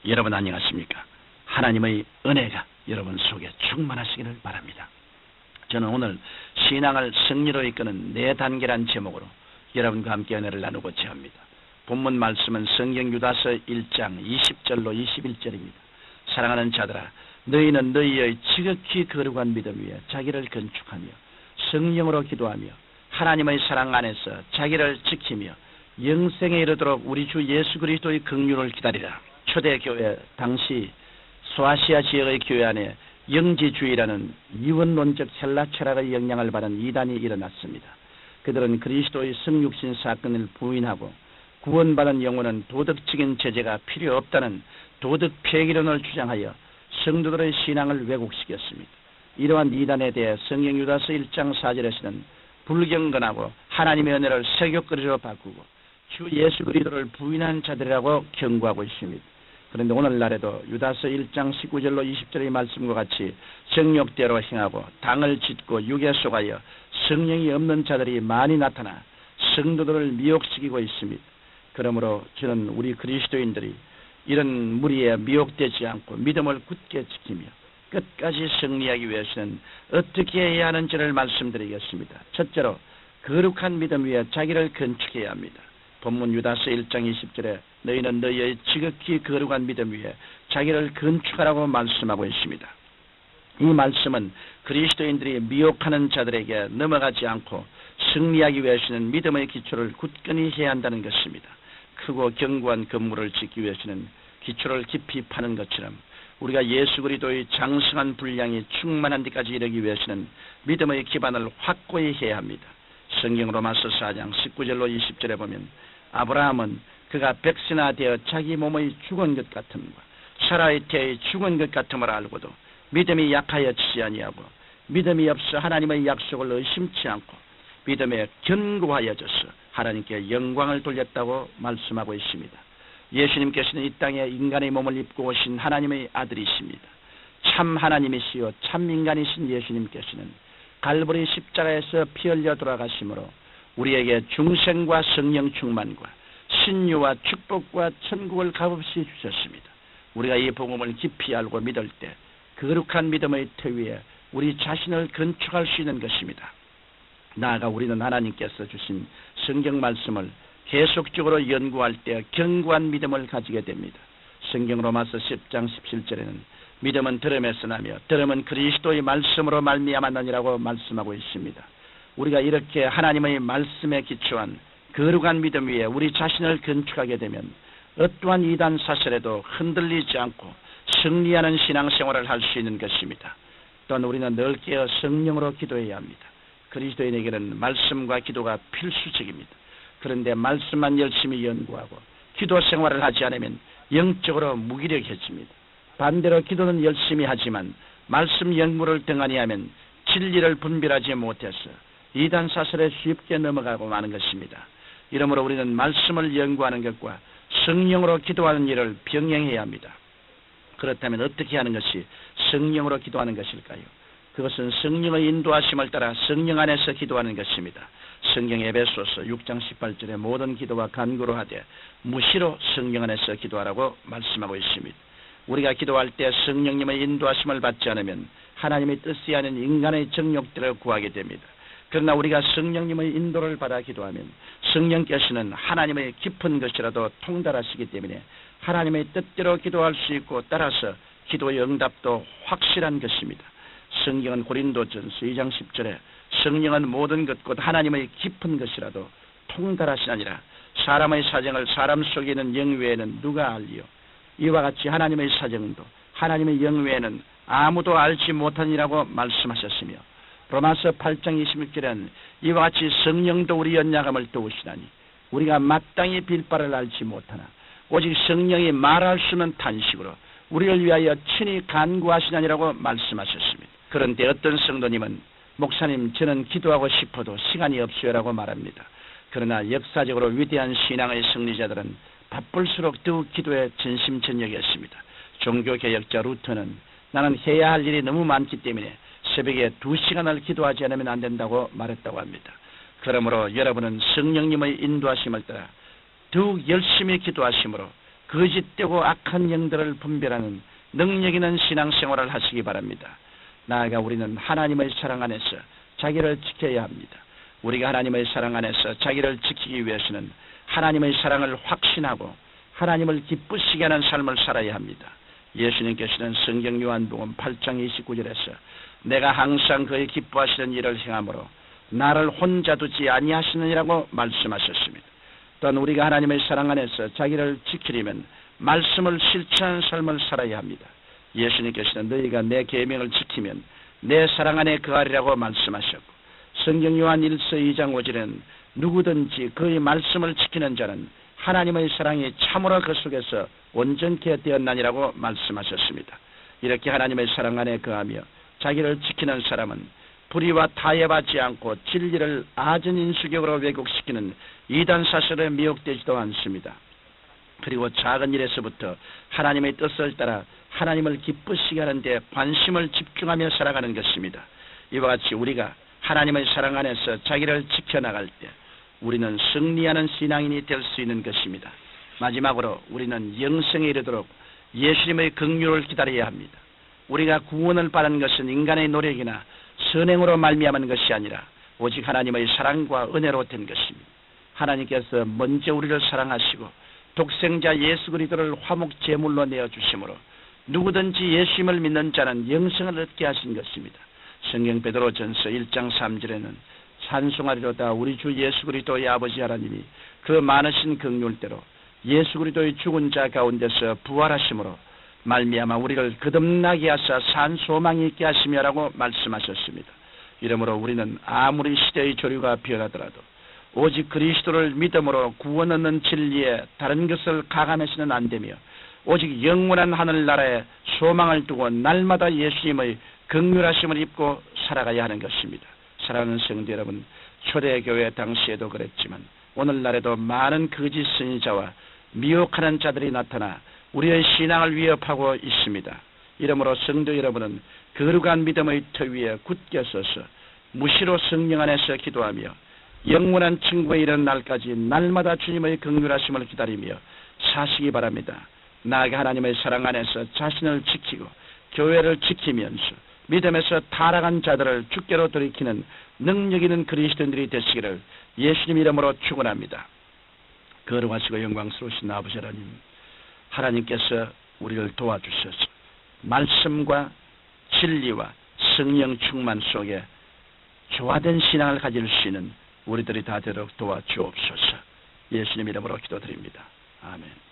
여러분 안녕하십니까? 하나님의 은혜가 여러분 속에 충만하시기를 바랍니다. 저는 오늘 신앙을 승리로 이끄는 4단계란 제목으로 여러분과 함께 은혜를 나누고자 합니다. 본문 말씀은 성경 유다서 1장 20절로 21절입니다. 사랑하는 자들아, 너희는 너희의 지극히 거룩한 믿음 위에 자기를 건축하며 성령으로 기도하며 하나님의 사랑 안에서 자기를 지키며 영생에 이르도록 우리 주 예수 그리스도의 긍휼을 기다리라. 초대교회 당시 소아시아 지역의 교회 안에 영지주의라는 이원론적 헬라 철학의 영향을 받은 이단이 일어났습니다. 그들은 그리스도의 성육신 사건을 부인하고 구원받은 영혼은 도덕적인 제재가 필요 없다는 도덕 폐기론을 주장하여 성도들의 신앙을 왜곡시켰습니다. 이러한 이단에 대해 성경 유다서 1장 4절에서는 불경건하고 하나님의 은혜를 세교거리로 바꾸고 주 예수 그리스도를 부인한 자들이라고 경고하고 있습니다. 그런데 오늘날에도 유다서 1장 19절로 20절의 말씀과 같이 정욕대로 행하고 당을 짓고 육에 속하여 성령이 없는 자들이 많이 나타나 성도들을 미혹시키고 있습니다. 그러므로 저는 우리 그리스도인들이 이런 무리에 미혹되지 않고 믿음을 굳게 지키며 끝까지 승리하기 위해서는 어떻게 해야 하는지를 말씀드리겠습니다. 첫째로 거룩한 믿음 위에 자기를 건축해야 합니다. 본문 유다서 1장 20절에 너희는 너희의 지극히 거룩한 믿음 위에 자기를 건축하라고 말씀하고 있습니다. 이 말씀은 그리스도인들이 미혹하는 자들에게 넘어가지 않고 승리하기 위해서는 믿음의 기초를 굳건히 해야 한다는 것입니다. 크고 견고한 건물을 짓기 위해서는 기초를 깊이 파는 것처럼 우리가 예수 그리스도의 장성한 분량이 충만한 데까지 이르기 위해서는 믿음의 기반을 확고히 해야 합니다. 성경 로마서 4장 19절로 20절에 보면 아브라함은 그가 백세나 되어 자기 몸의 죽은 것 같음과 사라의 태의 죽은 것 같음을 알고도 믿음이 약하여 치지 아니하고 믿음이 없어 하나님의 약속을 의심치 않고 믿음에 견고하여져서 하나님께 영광을 돌렸다고 말씀하고 있습니다. 예수님께서는 이 땅에 인간의 몸을 입고 오신 하나님의 아들이십니다. 참 하나님이시요 참 인간이신 예수님께서는 갈보리 십자가에서 피 흘려 돌아가심으로 우리에게 중생과 성령 충만과 신유와 축복과 천국을 값없이 주셨습니다. 우리가 이 복음을 깊이 알고 믿을 때 거룩한 믿음의 터 위에 우리 자신을 건축할 수 있는 것입니다. 나아가 우리는 하나님께서 주신 성경 말씀을 계속적으로 연구할 때 견고한 믿음을 가지게 됩니다. 성경 로마서 10장 17절에는 믿음은 들음에서 나며 들음은 그리스도의 말씀으로 말미암았느니라고 말씀하고 있습니다. 우리가 이렇게 하나님의 말씀에 기초한 거룩한 믿음 위에 우리 자신을 건축하게 되면 어떠한 이단 사설에도 흔들리지 않고 승리하는 신앙생활을 할 수 있는 것입니다. 또한 우리는 늘 깨어 성령으로 기도해야 합니다. 그리스도인에게는 말씀과 기도가 필수적입니다. 그런데 말씀만 열심히 연구하고 기도 생활을 하지 않으면 영적으로 무기력해집니다. 반대로 기도는 열심히 하지만 말씀 연구를 등한히 하면 진리를 분별하지 못해서 이단 사설에 쉽게 넘어가고 마는 것입니다. 이러므로 우리는 말씀을 연구하는 것과 성령으로 기도하는 일을 병행해야 합니다. 그렇다면 어떻게 하는 것이 성령으로 기도하는 것일까요? 그것은 성령의 인도하심을 따라 성령 안에서 기도하는 것입니다. 성경 에베소서 6장 18절에 모든 기도와 간구로 하되 무시로 성령 안에서 기도하라고 말씀하고 있습니다. 우리가 기도할 때 성령님의 인도하심을 받지 않으면 하나님의 뜻이 아닌 인간의 정욕들을 구하게 됩니다. 그러나 우리가 성령님의 인도를 받아 기도하면 성령께서는 하나님의 깊은 것이라도 통달하시기 때문에 하나님의 뜻대로 기도할 수 있고 따라서 기도의 응답도 확실한 것입니다. 성경은 고린도전서 2장 10절에 성령은 모든 것 곧 하나님의 깊은 것이라도 통달하시나니라. 사람의 사정을 사람 속에 있는 영 외에는 누가 알리요? 이와 같이 하나님의 사정도 하나님의 영 외에는 아무도 알지 못하니라고 말씀하셨으며 로마서 8장 26절에는 이와 같이 성령도 우리 연약함을 도우시나니 우리가 마땅히 빌바를 알지 못하나 오직 성령이 말할 수 없는 탄식으로 우리를 위하여 친히 간구하시나니라고 말씀하셨습니다. 그런데 어떤 성도님은 목사님 저는 기도하고 싶어도 시간이 없어요라고 말합니다. 그러나 역사적으로 위대한 신앙의 승리자들은 바쁠수록 더욱 기도에 전심전력이었습니다. 종교개혁자 루터는 나는 해야 할 일이 너무 많기 때문에 새벽에 2시간을 기도하지 않으면 안 된다고 말했다고 합니다. 그러므로 여러분은 성령님의 인도하심을 따라 더욱 열심히 기도하심으로 거짓되고 악한 영들을 분별하는 능력 있는 신앙생활을 하시기 바랍니다. 나아가 우리는 하나님의 사랑 안에서 자기를 지켜야 합니다. 우리가 하나님의 사랑 안에서 자기를 지키기 위해서는 하나님의 사랑을 확신하고 하나님을 기쁘시게 하는 삶을 살아야 합니다. 예수님께서는 성경 요한복음 8장 29절에서 내가 항상 그의 기뻐하시는 일을 행함으로 나를 혼자 두지 아니하시느니라고 말씀하셨습니다. 또한 우리가 하나님의 사랑 안에서 자기를 지키려면 말씀을 실천하는 삶을 살아야 합니다. 예수님께서는 너희가 내 계명을 지키면 내 사랑 안에 거하리라고 말씀하셨고, 성경 요한 1서 2장 5절에는 누구든지 그의 말씀을 지키는 자는 하나님의 사랑이 참으로 그 속에서 온전케 되었나니라고 말씀하셨습니다. 이렇게 하나님의 사랑 안에 거하며 자기를 지키는 사람은 불의와 타협하지 않고 진리를 아전인수격으로 왜곡시키는 이단 사설에 미혹되지도 않습니다. 그리고 작은 일에서부터 하나님의 뜻을 따라 하나님을 기쁘시게 하는 데 관심을 집중하며 살아가는 것입니다. 이와 같이 우리가 하나님의 사랑 안에서 자기를 지켜나갈 때 우리는 승리하는 신앙인이 될 수 있는 것입니다. 마지막으로 우리는 영생에 이르도록 예수님의 긍휼을 기다려야 합니다. 우리가 구원을 받는 것은 인간의 노력이나 선행으로 말미암은 것이 아니라 오직 하나님의 사랑과 은혜로 된 것입니다. 하나님께서 먼저 우리를 사랑하시고 독생자 예수 그리스도를 화목 제물로 내어주심으로 누구든지 예수님을 믿는 자는 영생을 얻게 하신 것입니다. 성경 베드로전서 1장 3절에는 찬송하리로다 우리 주 예수 그리스도의 아버지 하나님이 그 많으신 긍휼대로 예수 그리스도의 죽은 자 가운데서 부활하심으로 말미암아 우리를 거듭나게 하사 산 소망이 있게 하시며라고 말씀하셨습니다. 이러므로 우리는 아무리 시대의 조류가 변하더라도 오직 그리스도를 믿음으로 구원 얻는 진리에 다른 것을 가감해서는 안 되며 오직 영원한 하늘나라에 소망을 두고 날마다 예수님의 긍휼하심을 입고 살아가야 하는 것입니다. 사랑하는 성도 여러분, 초대교회 당시에도 그랬지만 오늘날에도 많은 거짓 선지자와 미혹하는 자들이 나타나 우리의 신앙을 위협하고 있습니다. 이러므로 성도 여러분은 거룩한 믿음의 터 위에 굳게 서서 무시로 성령 안에서 기도하며 영원한 천국에 이르는 날까지 날마다 주님의 긍휼하심을 기다리며 사시기 바랍니다. 나아가 하나님의 사랑 안에서 자신을 지키고 교회를 지키면서 믿음에서 타락한 자들을 주께로 돌이키는 능력 있는 그리스도인들이 되시기를 예수님 이름으로 축원합니다. 거룩하시고 영광스러우신 아버지 하나님, 하나님께서 우리를 도와주셔서 말씀과 진리와 성령 충만 속에 조화된 신앙을 가질 수 있는 우리들이 다 되도록 도와주옵소서. 예수님 이름으로 기도드립니다. 아멘.